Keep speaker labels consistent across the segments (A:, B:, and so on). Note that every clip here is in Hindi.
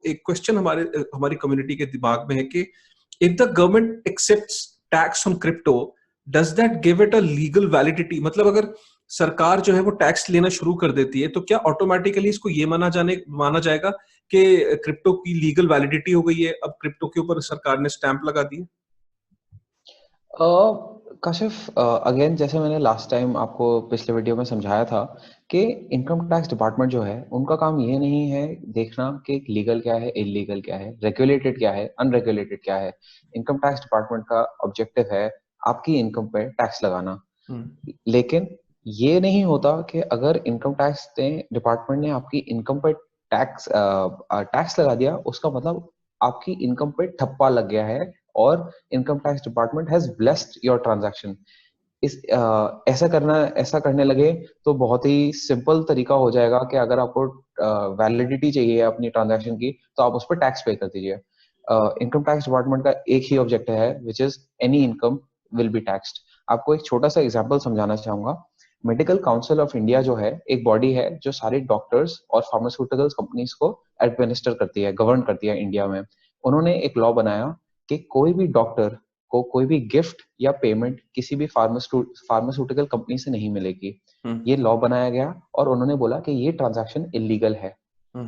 A: एक क्वेश्चन हमारी कम्युनिटी के दिमाग में है कि if the government accepts tax on crypto, does that give it a legal validity? मतलब अगर सरकार जो है वो टैक्स लेना शुरू कर देती है तो क्या ऑटोमेटिकली इसको ये माना जाएगा कि क्रिप्टो की लीगल वैलिडिटी हो गई है, अब क्रिप्टो के ऊपर सरकार ने स्टैंप लगा दी है?
B: काशिफ, अगेन जैसे मैंने लास्ट टाइम आपको पिछले वीडियो में समझाया था कि इनकम टैक्स डिपार्टमेंट जो है उनका काम ये नहीं है देखना कि लीगल क्या है, इलीगल क्या है, रेगुलेटेड क्या है, अनरेगुलेटेड क्या है। इनकम टैक्स डिपार्टमेंट का ऑब्जेक्टिव है आपकी इनकम पे टैक्स लगाना। लेकिन ये नहीं होता कि अगर इनकम टैक्स डिपार्टमेंट ने आपकी इनकम पे टैक्स लगा दिया उसका मतलब आपकी इनकम पे ठप्पा लग गया है और income tax department has blessed your transaction. ऐसा करने लगे तो बहुत ही सिंपल तरीका हो जाएगा कि अगर आपको वैलिडिटी चाहिए अपनी ट्रांजैक्शन की तो आप उस पर टैक्स पे कर दीजिए। इनकम टैक्स डिपार्टमेंट का एक ही ऑब्जेक्टिव है which is any income will be taxed. आपको एक छोटा सा एग्जांपल समझाना चाहूंगा। मेडिकल काउंसिल ऑफ इंडिया जो है एक बॉडी है जो सारे डॉक्टर्स और फार्मास्यूटिकल्स कंपनीज को एडमिनिस्टर करती है, गवर्न करती है इंडिया में। उन्होंने एक लॉ बनाया कि कोई भी डॉक्टर को कोई भी गिफ्ट या पेमेंट किसी भी फार्मास्यूटिकल कंपनी से नहीं मिलेगी। ये लॉ बनाया गया और उन्होंने बोला कि ये ट्रांजैक्शन इलीगल है।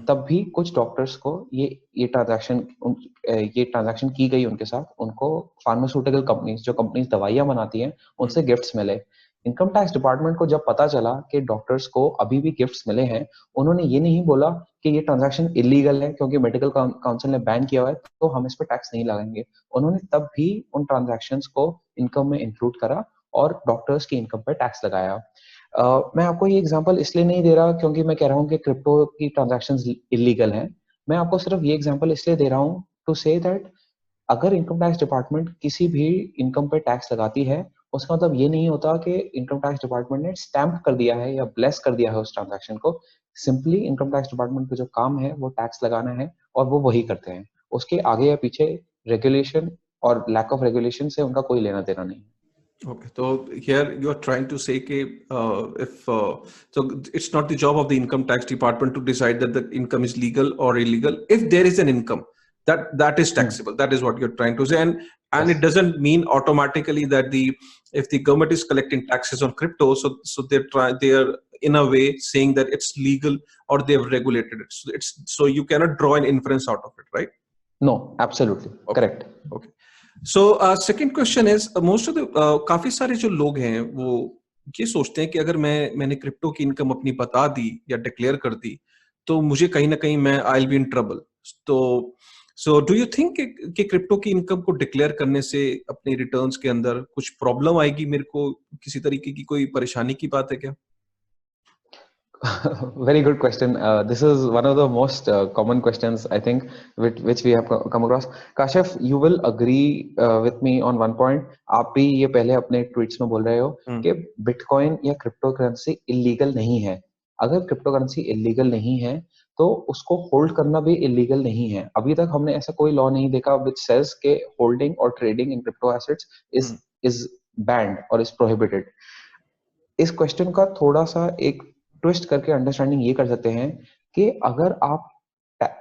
B: तब भी कुछ डॉक्टर्स को ये ट्रांजैक्शन की गई उनके साथ, उनको फार्मास्यूटिकल कंपनीज जो कंपनीज दवाइयां बनाती हैं उनसे गिफ्ट्स मिले। इनकम टैक्स डिपार्टमेंट को जब पता चला कि डॉक्टर्स को अभी भी गिफ्ट्स मिले हैं, उन्होंने ये नहीं बोला कि ये ट्रांजैक्शन इलीगल है क्योंकि मेडिकल काउंसिल ने बैन किया हुआ है तो हम इस पर टैक्स नहीं लगाएंगे। उन्होंने तब भी उन ट्रांजैक्शंस को इनकम में इंक्लूड करा और डॉक्टर्स की इनकम पर टैक्स लगाया। मैं आपको ये एग्जांपल इसलिए नहीं दे रहा क्योंकि मैं कह रहा हूँ कि क्रिप्टो की ट्रांजैक्शंस इलीगल हैं। मैं आपको सिर्फ ये एग्जांपल इसलिए दे रहा हूँ टू से दैट अगर इनकम टैक्स डिपार्टमेंट किसी भी इनकम पे टैक्स लगाती है उसका मतलब ये नहीं होता कि इनकम टैक्स डिपार्टमेंट ने स्टैम्प कर दिया है या ब्लेस कर दिया है उस ट्रांजैक्शन को। सिंपली इनकम टैक्स डिपार्टमेंट का जो काम है वो टैक्स लगाना है और वो वही करते हैं। उसके आगे या पीछे रेगुलेशन और लैक ऑफ रेगुलेशन से उनका कोई लेना देना नहीं है।
A: Okay, so here you are trying to say if so it's not the job of the income tax department to decide that the income is legal or illegal. If there is an income that is taxable, that is what you're trying to say, and
B: Yes.
A: it doesn't mean automatically that if the government is collecting taxes on crypto, so they are in a way saying that it's legal or they have regulated it. So you cannot draw an inference out of it, right?
B: No, absolutely correct.
A: Okay. So second question is most of the काफी सारे जो लोग हैं वो ये सोचते हैं कि अगर मैंने क्रिप्टो की इनकम अपनी बता दी या डिक्लेयर कर दी तो मुझे कहीं ना कहीं मैं I will be in trouble. तो सो डू यू थिंक कि क्रिप्टो की इनकम को डिक्लेयर करने से अपने रिटर्न्स के अंदर कुछ प्रॉब्लम आएगी? मेरे को किसी तरीके की कोई परेशानी की बात है क्या?
B: Very good question. This is one of the most common questions I think which we have come across. Kashif, you will agree with me on one point. आप भी ये पहले अपने ट्वीट्स में बोल रहे हो कि बिटकॉइन या क्रिप्टो करेंसी इलीगल नहीं है। अगर क्रिप्टो करेंसी इलीगल नहीं है तो उसको होल्ड करना भी इलीगल नहीं है। अभी तक हमने ऐसा कोई लॉ नहीं देखा which says कि होल्डिंग और trading in crypto assets is banned और is prohibited. इस क्वेश्चन का थोड़ा सा एक ट्विस्ट करके अंडरस्टैंडिंग ये कर सकते हैं कि अगर आप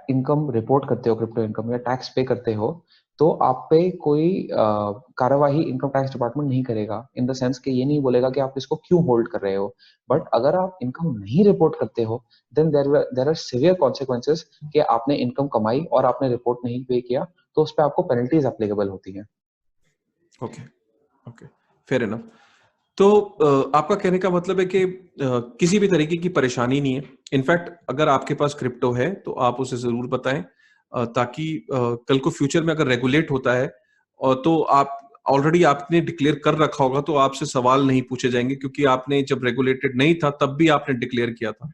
B: इनकम रिपोर्ट करते हो, क्रिप्टो इनकम या टैक्स पे करते हो, तो आप पे कोई कार्यवाही इनकम टैक्स डिपार्टमेंट नहीं करेगा इन द सेंस कि ये नहीं बोलेगा कि आप इसको क्यों होल्ड कर रहे हो। बट अगर आप इनकम नहीं रिपोर्ट करते हो then there are severe consequences कि आपने इनकम कमाई और आपने रिपोर्ट नहीं पे किया तो उस पर आपको पेनल्टीज एप्लीकेबल होती हैं।
A: Okay okay, fair enough. तो आपका कहने का मतलब है कि किसी भी तरीके की परेशानी नहीं है। इनफैक्ट अगर आपके पास क्रिप्टो है तो आप उसे जरूर बताएं ताकि कल को फ्यूचर में अगर रेगुलेट होता है और तो आप ऑलरेडी आपने डिक्लेयर कर रखा होगा तो आपसे सवाल नहीं पूछे जाएंगे क्योंकि आपने जब रेगुलेटेड नहीं था तब भी आपने डिक्लेयर किया था।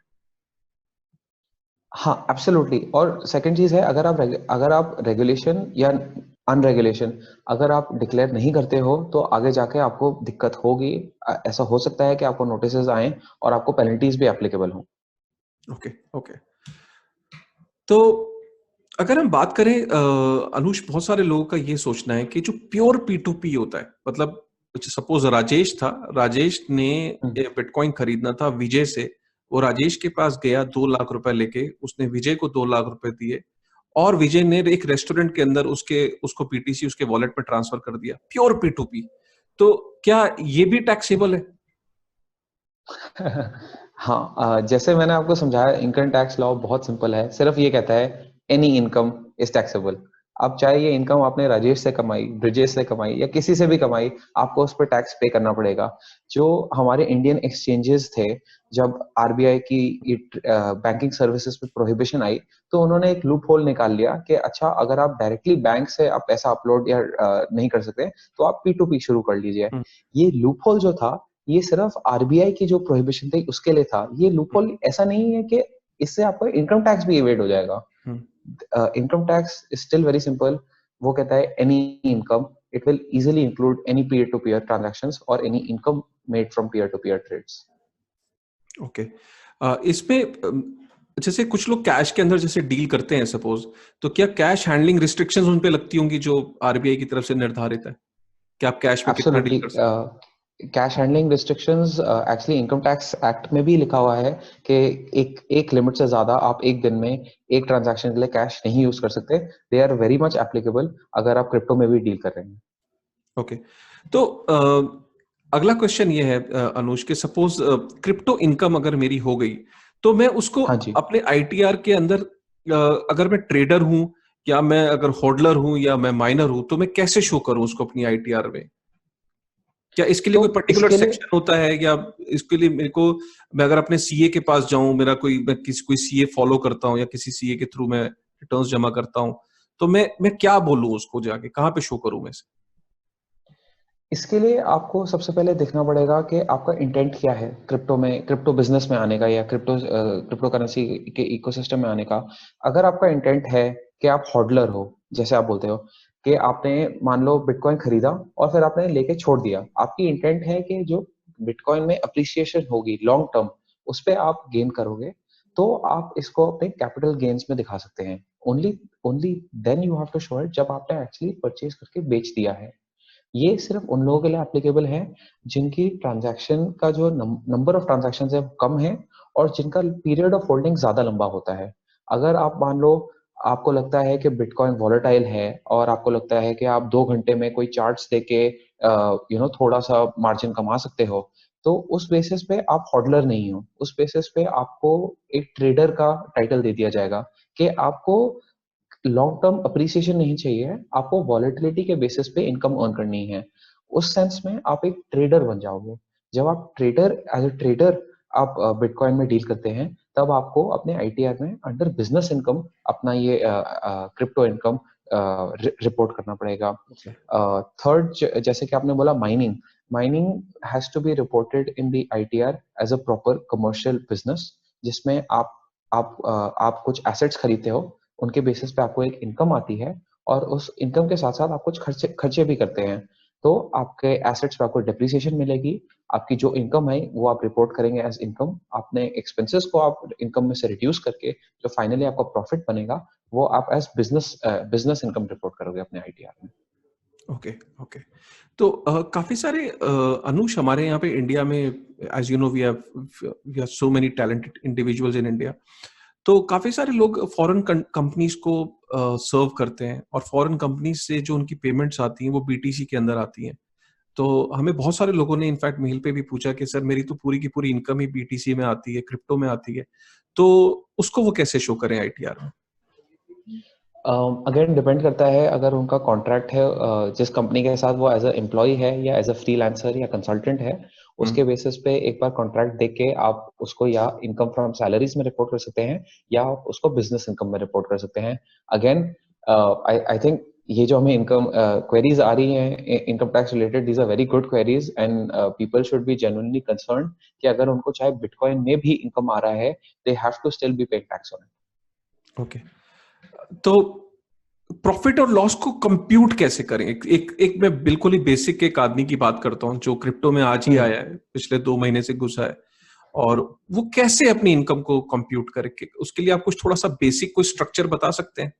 B: हाँ एब्सोल्युटली। और सेकंड चीज है अगर आप रेगुलेशन या अनरेगुलेशन अगर आप डिक्लेयर नहीं करते हो तो आगे जाके आपको दिक्कत होगी। ऐसा हो सकता है कि आपको नोटिसेस आए और आपको पेनल्टीज भी एप्लीकेबल हो।
A: Okay okay. तो अगर हम बात करें अनुष, बहुत सारे लोगों का ये सोचना है कि जो प्योर P2P होता है, मतलब सपोज राजेश ने बिटकॉइन खरीदना था विजय से, वो राजेश के पास गया 2 लाख रुपए लेके, उसने विजय को 2 लाख रुपए दिए और विजय ने एक रेस्टोरेंट के अंदर उसको पीटीसी उसके वॉलेट में ट्रांसफर कर दिया, प्योर P2P, तो क्या ये भी टैक्सेबल है?
B: हाँ, जैसे मैंने आपको समझाया, इनकम टैक्स लॉ बहुत सिंपल है, सिर्फ ये कहता है एनी इनकम इज टैक्सेबल। अब चाहे ये इनकम आपने राजेश से कमाई, ब्रिजेश से कमाई या किसी से भी कमाई, आपको उस पर टैक्स पे करना पड़ेगा। जो हमारे इंडियन एक्सचेंजेस थे, जब आरबीआई की बैंकिंग सर्विसेज पे प्रोहिबिशन आई, तो उन्होंने एक लूप होल निकाल लिया कि अच्छा, अगर आप डायरेक्टली बैंक से आप पैसा अपलोड या नहीं कर सकते, तो आप P2P शुरू कर लीजिए। ये लूप होल जो था, ये सिर्फ आरबीआई की जो प्रोहिबिशन थी उसके लिए था। ये लूपहोल ऐसा नहीं है कि इससे आपका इनकम टैक्स भी एवेड हो जाएगा। Income tax is still very simple. वो कहता है any income, it will easily include any peer to peer transactions और any income made from peer to peer trades.
A: Okay, इसमें जैसे कुछ लोग कैश के अंदर जैसे डील करते हैं सपोज, तो क्या कैश हैंडलिंग रिस्ट्रिक्शंस उन पे लगती होंगी जो आरबीआई की तरफ से निर्धारित है कि आप कैश में कितना डील
B: एब्सोल्युटली।
A: कर सकते
B: cash handling restrictions actually income tax act में भी लिखा हुआ है कि एक लिमिट से ज्यादा आप एक दिन में एक ट्रांजैक्शन के लिए कैश नहीं यूज कर सकते। They are very much applicable अगर आप क्रिप्टो में भी डील कर रहे हैं।
A: ओके, तो अगला क्वेश्चन ये है अनुज के, सपोज क्रिप्टो इनकम अगर मेरी हो गई, तो मैं उसको
B: हाँ जी।
A: अपने आईटीआर के अंदर अगर मैं ट्रेडर हूं या मैं अगर होल्डर हूं या मैं माइनर हूं, तो मैं कैसे शो करूं उसको अपनी आईटीआर में? क्या इसके लिए
B: तो
A: कोई पर्टिकुलर
B: इसके लिए
A: सेक्शन होता है, या इसके लिए मेरे को, मैं अगर अपने सीए के पास जाऊं, मेरा मैं कोई सीए फॉलो करता हूं या किसी सीए के थ्रू मैं रिटर्न्स जमा करता हूं, तो मैं क्या बोलूं उसको, जाके कहाँ पे शो करूं मैं इसे?
B: इसके लिए आपको सबसे पहले देखना पड़ेगा कि आपका इंटेंट क्या है क्रिप्टो में, क्रिप्टो बिजनेस में आने का या क्रिप्टो करेंसी के इकोसिस्टम में आने का। अगर आपका इंटेंट है कि आप हॉडलर हो, जैसे आप बोलते हो कि आपने मान लो बिटकॉइन खरीदा और फिर आपने लेके छोड़ दिया, आपकी इंटेंट है कि जो बिटकॉइन में अप्रिसिएशन होगी लॉन्ग टर्म, उस पर आप गेन करोगे, तो आप इसको अपने कैपिटल गेन्स में दिखा सकते हैं। Only only then you have to show it जब आपने एक्चुअली परचेज करके बेच दिया है। ये सिर्फ उन लोगों के लिए एप्लीकेबल है जिनकी ट्रांजैक्शन का जो नंबर ऑफ ट्रांजैक्शन है वो कम है और जिनका पीरियड ऑफ होल्डिंग ज्यादा लंबा होता है। अगर आप मान लो आपको लगता है कि बिटकॉइन वॉलेटाइल है और आपको लगता है कि आप 2 घंटे में कोई चार्ट्स देके थोड़ा सा मार्जिन कमा सकते हो, तो उस बेसिस पे आप हॉडलर नहीं हो। उस बेसिस पे आपको एक ट्रेडर का टाइटल दे दिया जाएगा कि आपको लॉन्ग टर्म अप्रिसिएशन नहीं चाहिए, आपको वॉलेटिलिटी के बेसिस पे इनकम अर्न करनी है। उस सेंस में आप एक ट्रेडर बन जाओगे। जब आप ट्रेडर, एज अ ट्रेडर आप बिटकॉइन में डील करते हैं, तब आपको अपने आईटीआर में अंडर बिजनेस इनकम अपना ये क्रिप्टो इनकम रिपोर्ट करना पड़ेगा।
A: Okay.
B: थर्ड, जैसे कि आपने बोला mining, mining has to be reported in the ITR as a proper commercial business, जिसमें आप कुछ एसेट्स खरीदते हो, उनके बेसिस पे आपको एक इनकम आती है और उस इनकम के साथ साथ आप कुछ खर्चे खर्चे भी करते हैं। तो आपके एसेट्स पे आपको डेप्रिसिएशन मिलेगी, आपकी जो इनकम है वो आप रिपोर्ट करेंगे एज इनकम, अपने एक्सपेंसेस को आप इनकम में से रिड्यूस करके जो फाइनली आपका प्रॉफिट बनेगा वो आप एज बिजनेस इनकम रिपोर्ट करोगे अपने आईटीआर में।
A: ओके, ओके, तो काफी सारे अनुष हमारे यहाँ पे इंडिया में, as you know we have so many talented individuals in India, तो काफी सारे लोग फॉरेन कंपनीज को सर्व करते हैं, और फॉरेन कंपनीज से जो उनकी पेमेंट्स आती हैं वो बीटीसी के अंदर आती हैं। तो हमें बहुत सारे लोगों ने इनफैक्ट मेल पे भी पूछा कि सर मेरी तो पूरी की पूरी इनकम ही बीटीसी में आती है, क्रिप्टो में आती है, तो उसको वो कैसे शो करें आईटीआर में?
B: अगेन डिपेंड करता है, अगर उनका कॉन्ट्रैक्ट है जिस कंपनी के साथ वो एज अ एम्प्लॉय है या एज अ फ्रीलांसर या कंसल्टेंट है, उसके बेसिस पे एक बार कॉन्ट्रैक्ट देख के आप उसको या इनकम फ्रॉम सैलरीज में रिपोर्ट कर सकते हैं या आप उसको बिजनेस इनकम में रिपोर्ट कर सकते हैं। अगेन आई थिंक ये जो हमें इनकम क्वेरीज आ रही हैं income tax related, these are very good queries and people should be genuinely concerned कि अगर उनको चाहे बिटकॉइन में भी इनकम आ रहा है, they have to still be paying tax on it.
A: Okay, तो प्रॉफिट और लॉस को कंप्यूट कैसे करें? एक मैं बिल्कुल ही बेसिक एक आदमी की बात करता हूँ जो क्रिप्टो में आज ही आया है, पिछले 2 महीने से घुसा है, और वो कैसे अपनी इनकम को कंप्यूट करे, उसके लिए आप कुछ थोड़ा सा बेसिक कोई स्ट्रक्चर बता सकते हैं?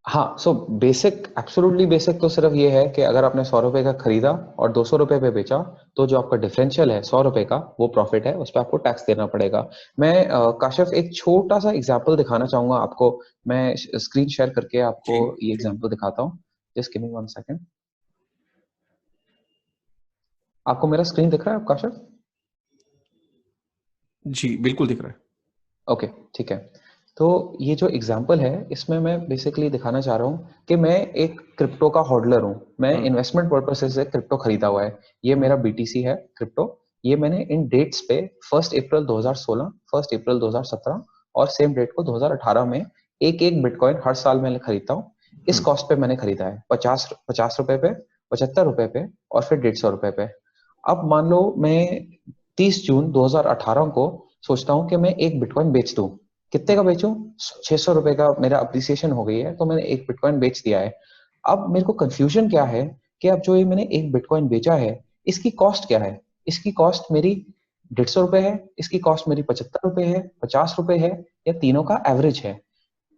B: हाँ, सो बेसिक, एब्सोल्युटली बेसिक तो सिर्फ ये है कि अगर आपने 100 रुपए का खरीदा और 200 रुपए पे बेचा, तो जो आपका डिफरेंशियल है 100 रुपए का, वो प्रॉफिट है, उस पर आपको टैक्स देना पड़ेगा। मैं काशिफ एक छोटा सा एग्जांपल दिखाना चाहूंगा आपको। मैं स्क्रीन शेयर करके आपको
A: जी
B: ये एग्जांपल दिखाता हूँ। Just give me 1 second. आपको मेरा स्क्रीन दिख रहा है काशिफ?
A: जी बिल्कुल दिख रहा है।
B: ओके, ठीक है। तो ये जो एग्जांपल है, इसमें मैं बेसिकली दिखाना चाह रहा हूँ कि मैं एक क्रिप्टो का होल्डर हूँ। मैं
A: हम्म
B: इन्वेस्टमेंट पर्पस से क्रिप्टो खरीदा हुआ है। ये
A: हम्म
B: मेरा बीटीसी है क्रिप्टो। ये मैंने इन डेट्स पे 1 अप्रैल 2016, 1 अप्रैल 2017 और सेम डेट को 2018 में एक एक बिटकॉइन हर साल मैं खरीदता हूँ। इस
A: हम्म
B: कॉस्ट पे मैंने खरीदा है, 50 50 रुपए पे, 75 रुपए पे और फिर 150 रुपए पे। अब मान लो मैं 30 जून 2018 को सोचता हूँ कि मैं एक बिटकॉइन बेच दूं। कितने का बेचूं? 600 रुपए का मेरा अप्रिसिएशन हो गई है, तो मैंने एक बिटकॉइन बेच दिया है। अब मेरे को कंफ्यूजन क्या है कि अब जो ये मैंने एक बिटकॉइन बेचा है, इसकी कॉस्ट क्या है? इसकी कॉस्ट मेरी 150 रुपए है, इसकी कॉस्ट मेरी 75 रुपए है, 50 रुपए है, या तीनों का एवरेज है?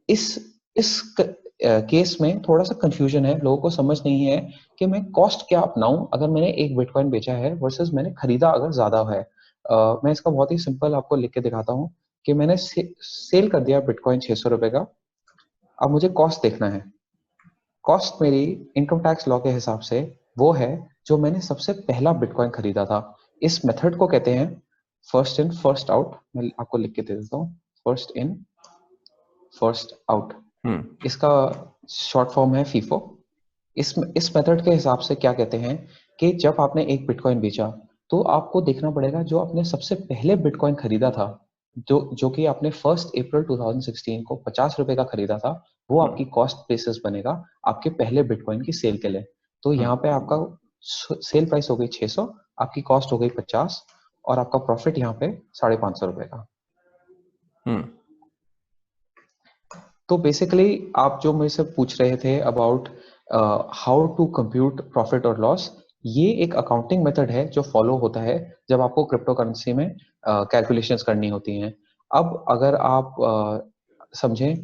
B: इस केस में थोड़ा सा कंफ्यूजन है, लोगों को समझ नहीं है कि मैं कॉस्ट क्या अपनाऊं अगर मैंने एक बिटकॉइन बेचा है वर्सेस मैंने खरीदा अगर ज्यादा है। मैं इसका बहुत ही सिंपल आपको लिख के दिखाता हूँ कि मैंने सेल कर दिया बिटकॉइन 600 रुपए का। अब मुझे कॉस्ट देखना है। कॉस्ट मेरी इनकम टैक्स लॉ के हिसाब से वो है जो मैंने सबसे पहला बिटकॉइन खरीदा था। इस मेथड को कहते हैं फर्स्ट इन फर्स्ट आउट। मैं आपको लिख के दे देता हूँ, फर्स्ट इन फर्स्ट आउट।
A: हम्म
B: इसका शॉर्ट फॉर्म है फीफो। इस मेथड के हिसाब से क्या कहते हैं कि जब आपने एक बिटकॉइन बेचा, तो आपको देखना पड़ेगा जो आपने सबसे पहले बिटकॉइन खरीदा था, जो कि आपने 1 अप्रैल 2016 को 50 रुपए का खरीदा था, वो
A: हम्म
B: आपकी कॉस्ट बेसिस बनेगा आपके पहले बिटकॉइन की सेल के लिए। तो
A: हम्म
B: यहाँ पे आपका सेल प्राइस हो गई 600, आपकी कॉस्ट हो गई 50, और आपका प्रॉफिट यहाँ पे 550 रुपए का।
A: हम्म
B: तो बेसिकली आप जो मेरे से पूछ रहे थे about how to compute profit और लॉस, ये एक अकाउंटिंग मेथड है जो फॉलो होता है जब आपको क्रिप्टो करेंसी में कैलकुलेशंस करनी होती हैं। अब अगर आप समझें,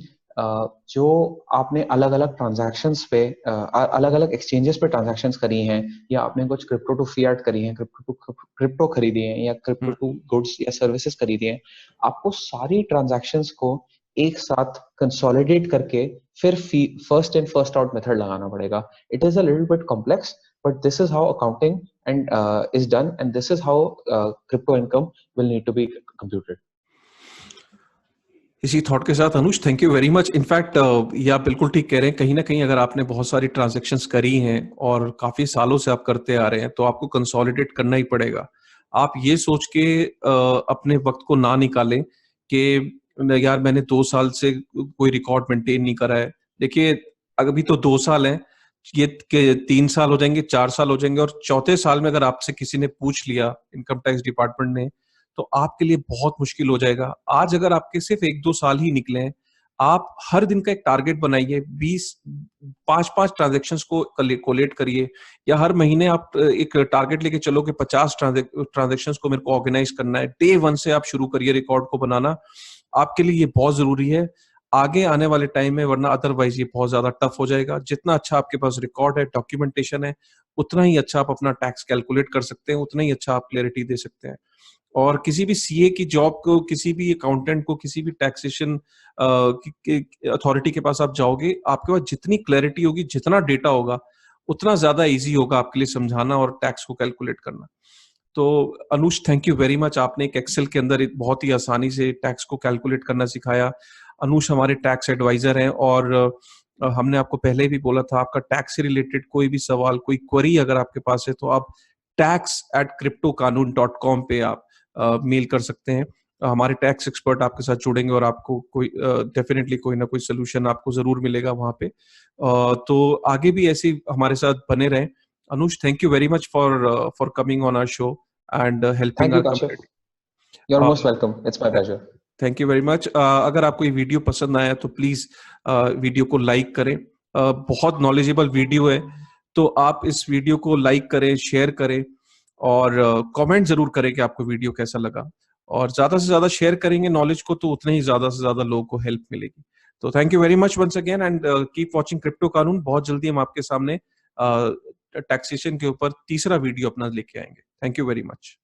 B: जो आपने अलग अलग ट्रांजैक्शंस पे, अलग अलग एक्सचेंजेस पे ट्रांजैक्शंस करी हैं, या आपने कुछ क्रिप्टो टू फियाट करी हैं, क्रिप्टो खरीदी हैं, या क्रिप्टो
A: हम्म
B: टू गुड्स या सर्विसेज खरीदी हैं, आपको सारी ट्रांजैक्शंस को एक साथ कंसोलिडेट करके फिर first in first out method लगाना पड़ेगा। It is a little bit complex, but this is how accounting and is done, and this is how crypto income will need to be computed.
A: इसी थॉट के साथ Anuj, thank you very much. In fact ये आप बिल्कुल ठीक कह रहे हैं। कहीं ना कहीं अगर आपने बहुत सारी ट्रांजैक्शंस करी हैं और काफी सालों से आप करते आ रहे हैं, तो आपको कंसोलिडेट करना ही पड़ेगा। आप ये सोच के अपने वक्त को ना निकालें कि यार मैंने 2 साल से कोई रिकॉर्ड मेंटेन नहीं करा है। देखिए, अभी तो 2 साल है, ये के 3 साल हो जाएंगे, 4 साल हो जाएंगे, और चौथे साल में अगर आपसे किसी ने पूछ लिया, इनकम टैक्स डिपार्टमेंट ने, तो आपके लिए बहुत मुश्किल हो जाएगा। आज अगर आपके सिर्फ 1-2 साल ही निकले हैं, आप हर दिन का एक टारगेट बनाइए, 5-5 ट्रांजेक्शंस को कोलेट करिए, या हर महीने आप एक टारगेट लेके चलो कि 50 ट्रांजेक्शंस को मेरे को ऑर्गेनाइज करना है। डे 1 से आप शुरू करिए रिकॉर्ड को बनाना। आपके लिए ये बहुत जरूरी है आगे आने वाले टाइम में, वरना अदरवाइज ये बहुत ज्यादा टफ हो जाएगा। जितना अच्छा आपके पास रिकॉर्ड है, डॉक्यूमेंटेशन है, उतना ही अच्छा आप अपना टैक्स कैलकुलेट कर सकते हैं, उतना ही अच्छा आप क्लैरिटी दे सकते हैं। और किसी भी सीए की जॉब को, किसी भी अकाउंटेंट को, किसी भी टैक्सेशन अथॉरिटी के पास आप जाओगे, आपके पास जितनी क्लैरिटी होगी, जितना डेटा होगा, उतना ज्यादा इजी होगा आपके लिए समझाना और टैक्स को कैलकुलेट करना। तो अनुज, थैंक यू वेरी मच। आपने एक एक्सेल के अंदर बहुत ही आसानी से टैक्स को कैलकुलेट करना सिखाया। अनुज हमारे टैक्स एडवाइजर हैं, और हमने आपको पहले भी बोला था, आपका टैक्स से रिलेटेड कोई भी सवाल, कोई क्वेरी अगर आपके पास है, तो आप tax@cryptoqanun.com पे आप मेल कर सकते हैं। हमारे टैक्स एक्सपर्ट आपके साथ जुड़ेंगे और आपको कोई डेफिनेटली कोई ना कोई सोल्यूशन आपको जरूर मिलेगा वहां पे। तो आगे भी ऐसे हमारे साथ बने रहें। Anush, thank you very much for coming on our show and helping
B: thank you
A: our
B: Kashif,
A: community.
B: You are
A: Uh,
B: most welcome, it's my pleasure.
A: Thank you very much. अगर आपको ये वीडियो पसंद आया तो प्लीज वीडियो को लाइक करें। बहुत नॉलेजेबल वीडियो है, तो आप इस वीडियो को लाइक करें, शेयर करें, और कमेंट जरूर करें कि आपको वीडियो कैसा लगा। और ज्यादा से ज्यादा शेयर करेंगे नॉलेज को, तो उतने ही ज्यादा से ज्यादा लोगों को हेल्प मिलेगी। तो thank you very much once again and keep watching crypto Kanoon. बहुत जल्दी हम आपके सामने टैक्सेशन के ऊपर तीसरा वीडियो अपना लेके आएंगे। Thank you very much.